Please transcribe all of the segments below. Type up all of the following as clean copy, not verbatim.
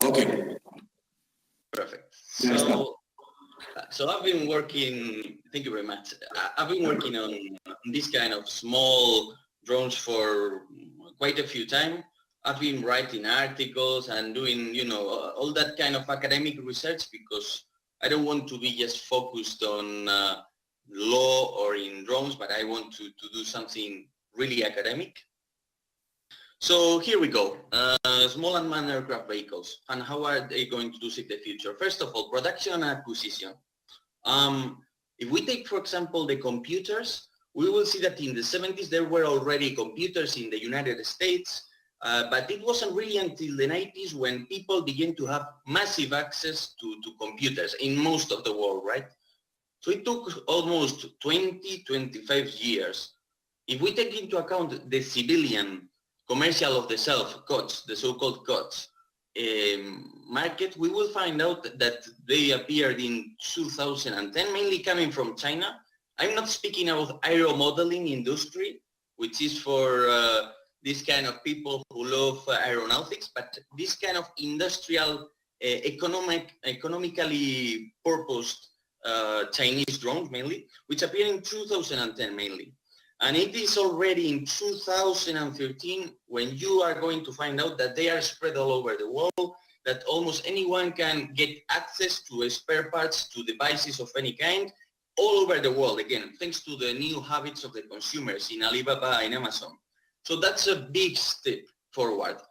Okay. Perfect. So I've been working, thank you very much. I've been working on this kind of small drones for quite a few time. I've been writing articles and doing, all that kind of academic research because I don't want to be just focused on law or in drones, but I want to do something really academic. So here we go, small unmanned aircraft vehicles, and how are they going to do it in the future? First of all, production and acquisition. If we take, for example, the computers, we will see that in the 70s there were already computers in the United States, but it wasn't really until the 90s when people began to have massive access to computers in most of the world, right? So it took almost 25 years. If we take into account the civilian commercial of the self, COTS, the so-called COTS market, we will find out that they appeared in 2010, mainly coming from China. I'm not speaking about aero modeling industry, which is for this kind of people who love aeronautics, but this kind of industrial, economically purposed Chinese drones mainly, which appeared in 2010 mainly. And it is already in 2013 when you are going to find out that they are spread all over the world, that almost anyone can get access to spare parts, to devices of any kind, all over the world, again, thanks to the new habits of the consumers in Alibaba and Amazon. So that's a big step forward.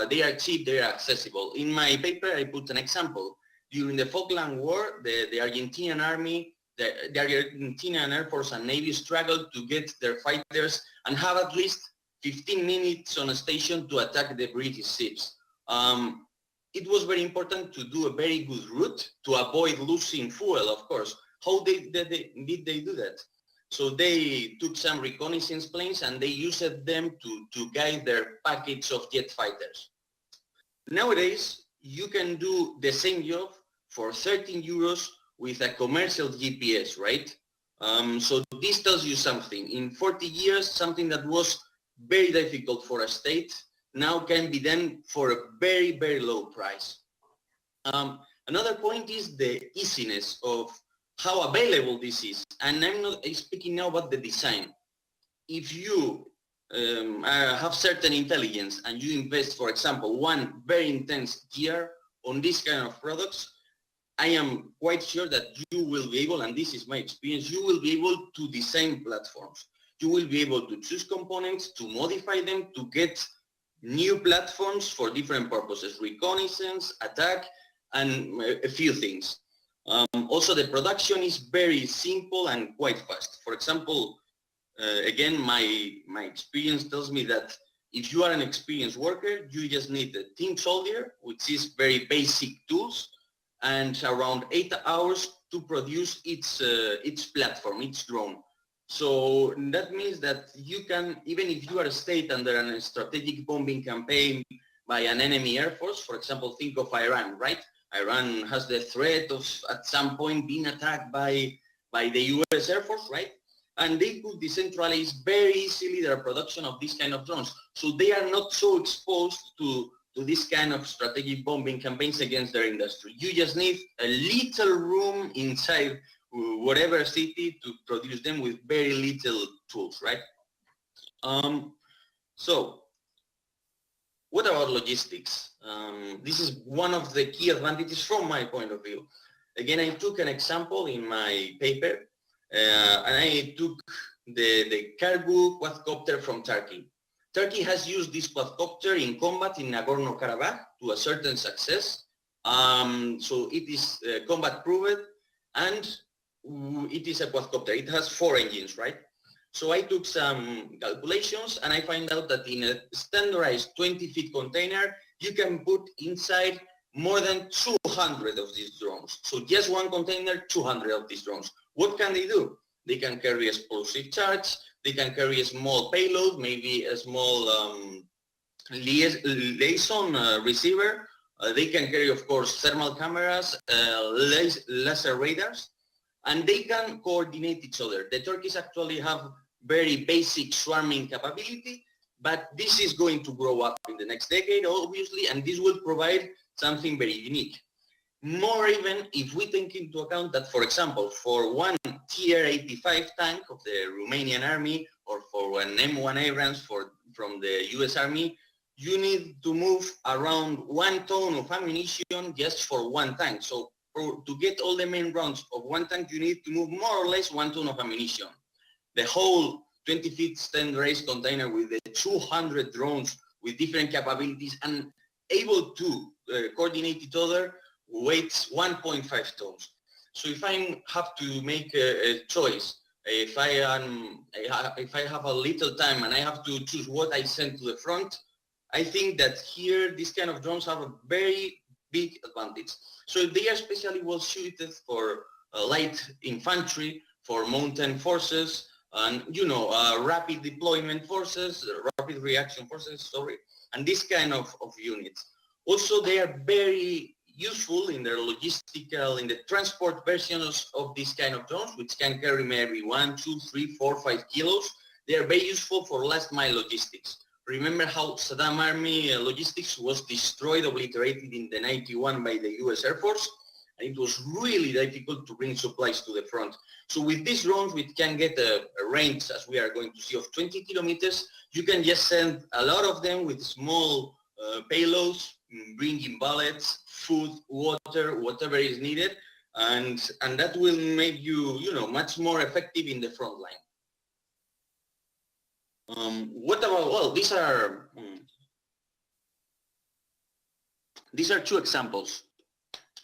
They are cheap, they are accessible. In my paper, I put an example. During the Falkland War, the Argentinian army, the Argentinian Air Force and Navy struggled to get their fighters and have at least 15 minutes on a station to attack the British ships. It was very important to do a very good route to avoid losing fuel, of course. How did they do that? So they took some reconnaissance planes and they used them to guide their package of jet fighters. Nowadays, you can do the same job for 13 euros with a commercial GPS, right? So this tells you something. In 40 years, something that was very difficult for a state now can be done for a very, very low price. Another point is the easiness of how available this is. And I'm not speaking now about the design. If you have certain intelligence and you invest, for example, one very intense year on this kind of products, I am quite sure that you will be able, and this is my experience, you will be able to design platforms. You will be able to choose components, to modify them, to get new platforms for different purposes, reconnaissance, attack, and a few things. Also, the production is very simple and quite fast. For example, again, my experience tells me that if you are an experienced worker, you just need a Team Soldier, which is very basic tools, and around 8 hours to produce its platform, its drone. So that means that you can, even if you are a state under a strategic bombing campaign by an enemy air force, for example, think of Iran, right? Iran has the threat of at some point being attacked by the US Air Force, right? And they could decentralize very easily their production of these kind of drones. So they are not so exposed to this kind of strategic bombing campaigns against their industry. You just need a little room inside whatever city to produce them with very little tools, right? So what about logistics? This is one of the key advantages from my point of view. Again, I took an example in my paper, and I took the cargo quadcopter from Turkey. Turkey has used this quadcopter in combat in Nagorno-Karabakh to a certain success. So it is combat proved, and it is a quadcopter. It has 4 engines, right? So I took some calculations and I find out that in a standardized 20-feet container, you can put inside more than 200 of these drones. So just one container, 200 of these drones. What can they do? They can carry explosive charge, they can carry a small payload, maybe a small liaison receiver. They can carry, of course, thermal cameras, laser radars, and they can coordinate each other. The Turkish actually have very basic swarming capability, but this is going to grow up in the next decade, obviously, and this will provide something very unique. More even if we take into account that, for example, for one TR-85 tank of the Romanian army or for an M1 Abrams from the US Army, you need to move around 1 ton of ammunition just for one tank. So to get all the main rounds of one tank, you need to move more or less 1 ton of ammunition. The whole 20 feet stand race container with the 200 drones with different capabilities and able to coordinate each other weighs 1.5 tons. So if I have to make a choice, if I have a little time and I have to choose what I send to the front, I think that here these kind of drones have a very big advantage. So they are especially well suited for light infantry, for mountain forces, and rapid deployment forces, rapid reaction forces, sorry, and this kind of units. Also, they are very useful in their logistical, in the transport versions of these kind of drones, which can carry maybe 1, 2, 3, 4, 5 kilos. They are very useful for last mile logistics. Remember how Saddam Army logistics was destroyed, obliterated in the 91 by the US Air Force, and it was really difficult to bring supplies to the front. So with these drones, we can get a range, as we are going to see, of 20 kilometers. You can just send a lot of them with small payloads, bringing bullets, food, water, whatever is needed, and that will make you, much more effective in the front line. What about, well, these are two examples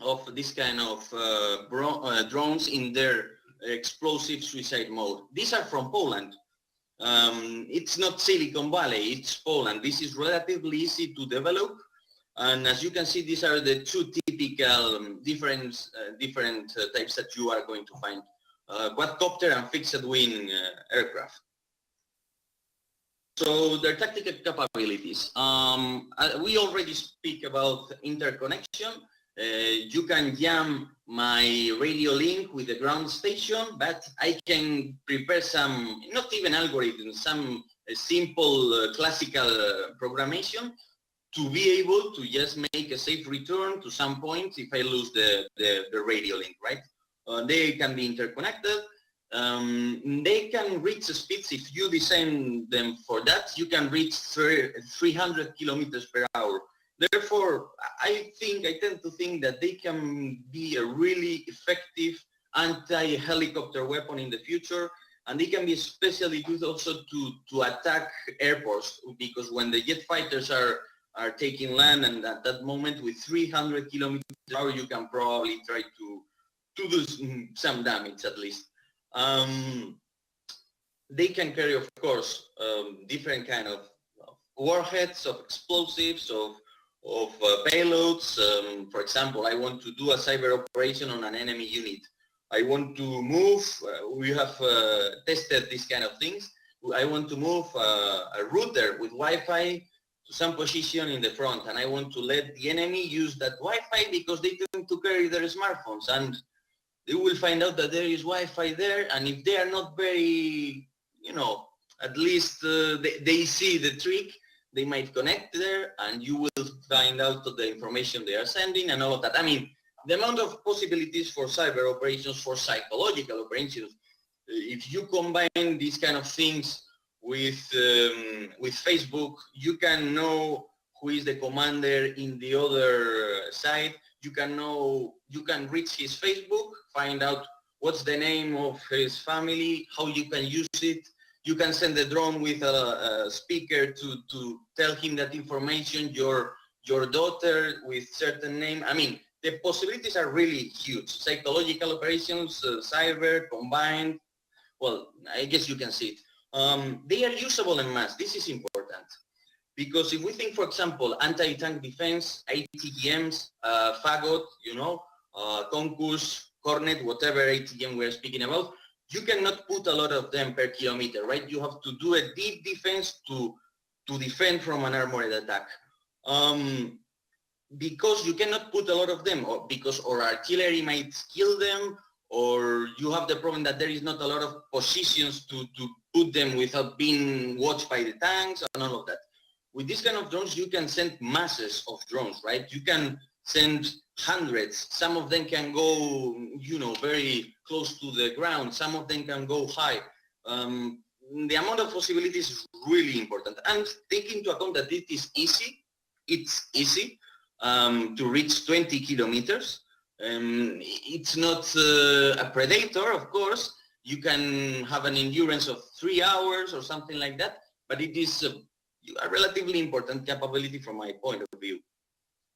of this kind of drones in their explosive suicide mode. These are from Poland. It's not Silicon Valley, it's Poland. This is relatively easy to develop. And as you can see, these are the two typical different types that you are going to find. Quadcopter and fixed-wing aircraft. So their tactical capabilities. We already speak about interconnection. You can jam my radio link with the ground station, but I can prepare some, not even algorithms, some simple classical programmation to be able to just make a safe return to some point if I lose the radio link, right? They can be interconnected. They can reach speeds, if you design them for that, you can reach 300 kilometers per hour. Therefore, I tend to think that they can be a really effective anti-helicopter weapon in the future, and they can be especially good also to attack airports, because when the jet fighters are taking land, and at that moment with 300 kilometers per hour, you can probably try to do some damage at least. They can carry, of course, different kind of warheads, of explosives, of payloads. For example, I want to do a cyber operation on an enemy unit. I want to move, we have tested these kind of things. I want to move a router with Wi-Fi to some position in the front, and I want to let the enemy use that Wi-Fi because they tend to carry their smartphones, and they will find out that there is Wi-Fi there, and if they are not very, at least they see the trick, they might connect there, and you will find out the information they are sending and all of that. I mean, the amount of possibilities for cyber operations, for psychological operations, if you combine these kind of things with Facebook, you can know who is the commander in the other side. You can reach his Facebook, find out what's the name of his family, how you can use it. You can send a drone with a speaker to tell him that information, your daughter with certain name. I mean, the possibilities are really huge. Psychological operations, cyber, combined. Well, I guess you can see it. They are usable en masse. This is important. Because if we think, for example, anti-tank defense, ATGMs, Fagot, Concus, Cornet, whatever ATGM we're speaking about, you cannot put a lot of them per kilometer, right? You have to do a deep defense to defend from an armored attack. Because you cannot put a lot of them, or because our artillery might kill them, or you have the problem that there is not a lot of positions to put them without being watched by the tanks and all of that. With this kind of drones, you can send masses of drones, right? You can send hundreds. Some of them can go, you know, very close to the ground. Some of them can go high. The amount of possibilities is really important. And take into account that it is easy. It's easy to reach 20 kilometers. It's not a predator, of course. You can have an endurance of 3 hours or something like that, but it is a relatively important capability from my point of view.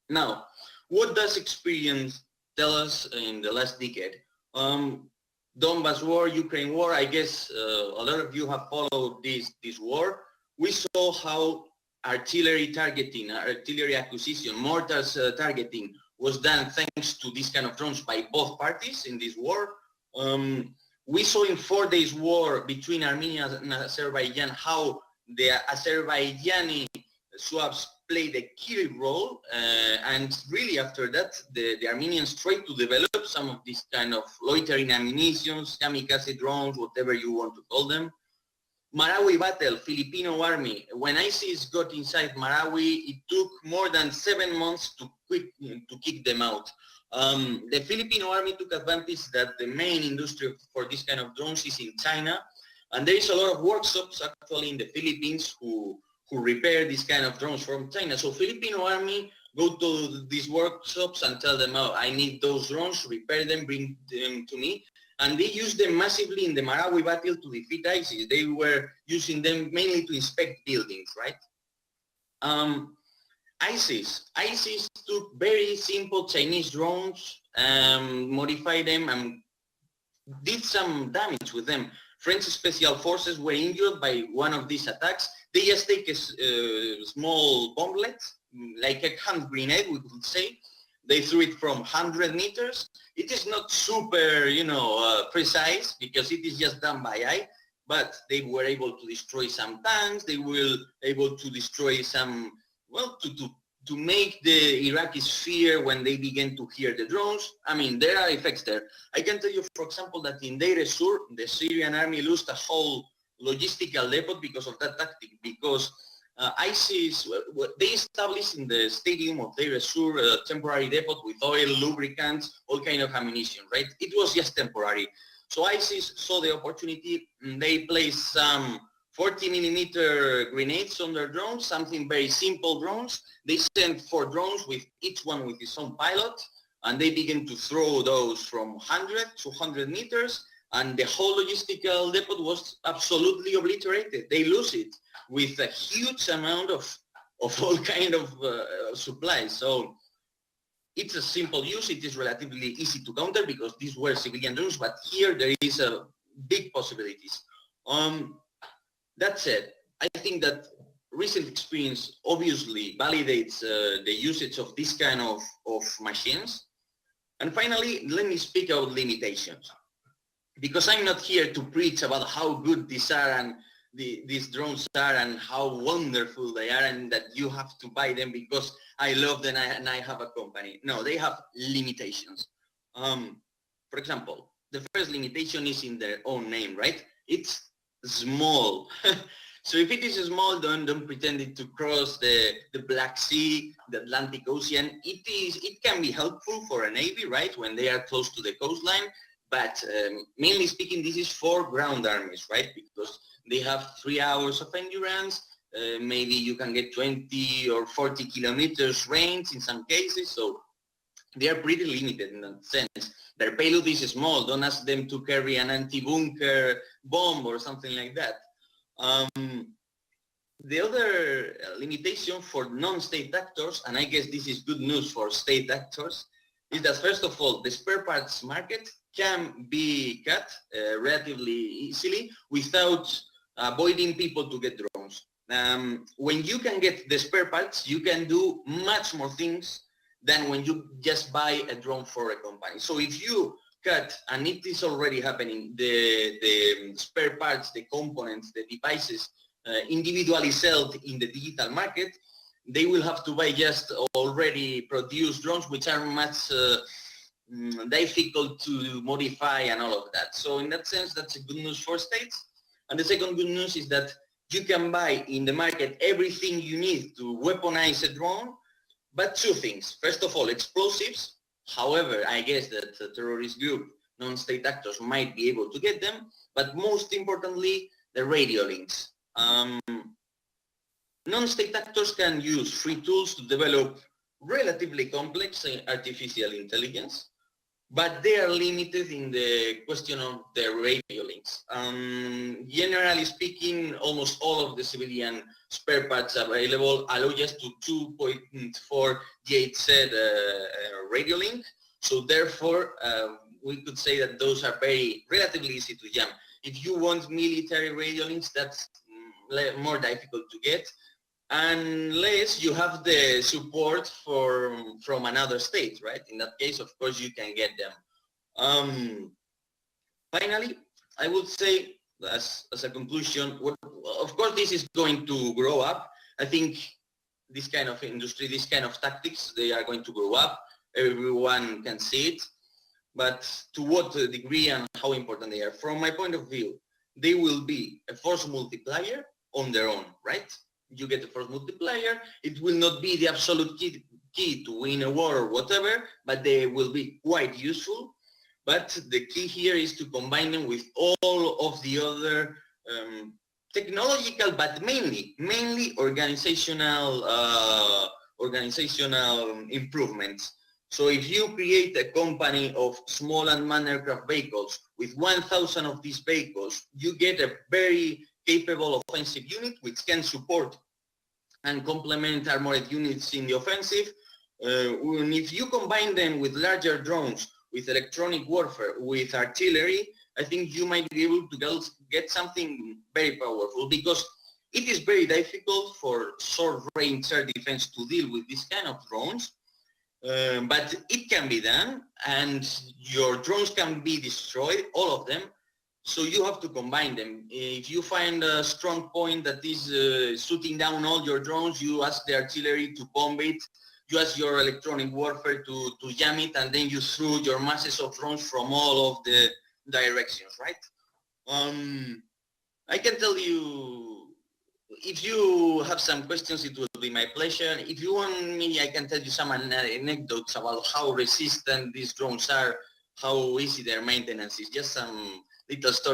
Now, what does experience tell us in the last decade? Donbas war, Ukraine war, I guess a lot of you have followed this war. We saw how artillery targeting, artillery acquisition, mortars targeting was done thanks to this kind of drones by both parties in this war. We saw in 4 days war between Armenia and Azerbaijan how the Azerbaijani swaps played a key role, and really after that the Armenians tried to develop some of these kind of loitering ammunitions, kamikaze drones, whatever you want to call them. Marawi battle, Filipino army. When ISIS got inside Marawi, it took more than 7 months to kick them out. The Filipino army took advantage that the main industry for this kind of drones is in China, and there is a lot of workshops actually in the Philippines who repair this kind of drones from China. So Filipino army go to these workshops and tell them, oh, I need those drones, repair them, bring them to me. And they used them massively in the Marawi battle to defeat ISIS. They were using them mainly to inspect buildings, right? ISIS took very simple Chinese drones, modified them and did some damage with them. French special forces were injured by one of these attacks. They just take a small bomblet, like a hand grenade, we could say. They threw it from 100 meters. It is not super, you know, precise because it is just done by eye, but they were able to destroy some tanks. They were able to destroy some, well, to make the Iraqis fear when they began to hear the drones. I mean, there are effects there. I can tell you, for example, that in Deir ez-Zor, the Syrian army lost a whole logistical depot because of that tactic, because ISIS, they established in the stadium of Deir ez-Zor a temporary depot with oil, lubricants, all kind of ammunition, right? It was just temporary. So ISIS saw the opportunity, they placed some 40 millimeter grenades on their drones, something very simple drones. They sent 4 drones with each one with its own pilot, and they began to throw those from 100 to 100 meters, and the whole logistical depot was absolutely obliterated. They lose it with a huge amount of all kind of supplies. So it's a simple use. It is relatively easy to counter because these were civilian drones, but here there is a big possibilities. That said, I think that recent experience obviously validates the usage of this kind of machines. And finally, let me speak about limitations. Because I'm not here to preach about how good these are and these drones are and how wonderful they are and that you have to buy them because I love them and I have a company. No, they have limitations. For example, the first limitation is in their own name, right? It's small. So if it is small, don't pretend it to cross the Black Sea, the Atlantic Ocean. It can be helpful for a navy, right, when they are close to the coastline. But mainly speaking, this is for ground armies, right? Because they have 3 hours of endurance. Maybe you can get 20 or 40 kilometers range in some cases. So they are pretty limited in that sense. Their payload is small. Don't ask them to carry an anti-bunker bomb or something like that. The other limitation for non-state actors, and I guess this is good news for state actors, is that first of all, the spare parts market can be cut relatively easily without avoiding people to get drones. When you can get the spare parts, you can do much more things than when you just buy a drone for a company. So if you cut, and it is already happening, the spare parts, the components, the devices individually sold in the digital market, they will have to buy just already produced drones, which are much difficult to modify and all of that. So in that sense, that's a good news for states. And the second good news is that you can buy in the market everything you need to weaponize a drone, But two things. First of all, explosives. However, I guess that the terrorist group, non-state actors might be able to get them. But most importantly, the radio links. Non-state actors can use free tools to develop relatively complex artificial intelligence, but they are limited in the question of the radio links. Generally speaking, almost all of the civilian spare parts available allow just to 2.4 GHz radio link. So therefore, we could say that those are relatively easy to jam. If you want military radio links, that's more difficult to get, unless you have the support from another state, right? In that case, of course, you can get them. Finally, I would say, as a conclusion, of course, this is going to grow up. I think this kind of industry, this kind of tactics, they are going to grow up. Everyone can see it. But to what degree and how important they are? From my point of view, they will be a force multiplier on their own, right? You get a force multiplier. It will not be the absolute key to win a war or whatever, but they will be quite useful. But the key here is to combine them with all of the other technological, but mainly organizational improvements. So if you create a company of small unmanned aircraft vehicles with 1,000 of these vehicles, you get a very capable offensive unit which can support and complement armored units in the offensive. If you combine them with larger drones, with electronic warfare, with artillery, I think you might be able to get something very powerful, because it is very difficult for short-range air defense to deal with this kind of drones. But it can be done, and your drones can be destroyed, all of them. So you have to combine them. If you find a strong point that is shooting down all your drones, you ask the artillery to bomb it. You ask your electronic warfare to jam it, and then you throw your masses of drones from all of the directions, right? I can tell you, if you have some questions, it will be my pleasure. If you want me, I can tell you some anecdotes about how resistant these drones are, how easy their maintenance is, just some little stories.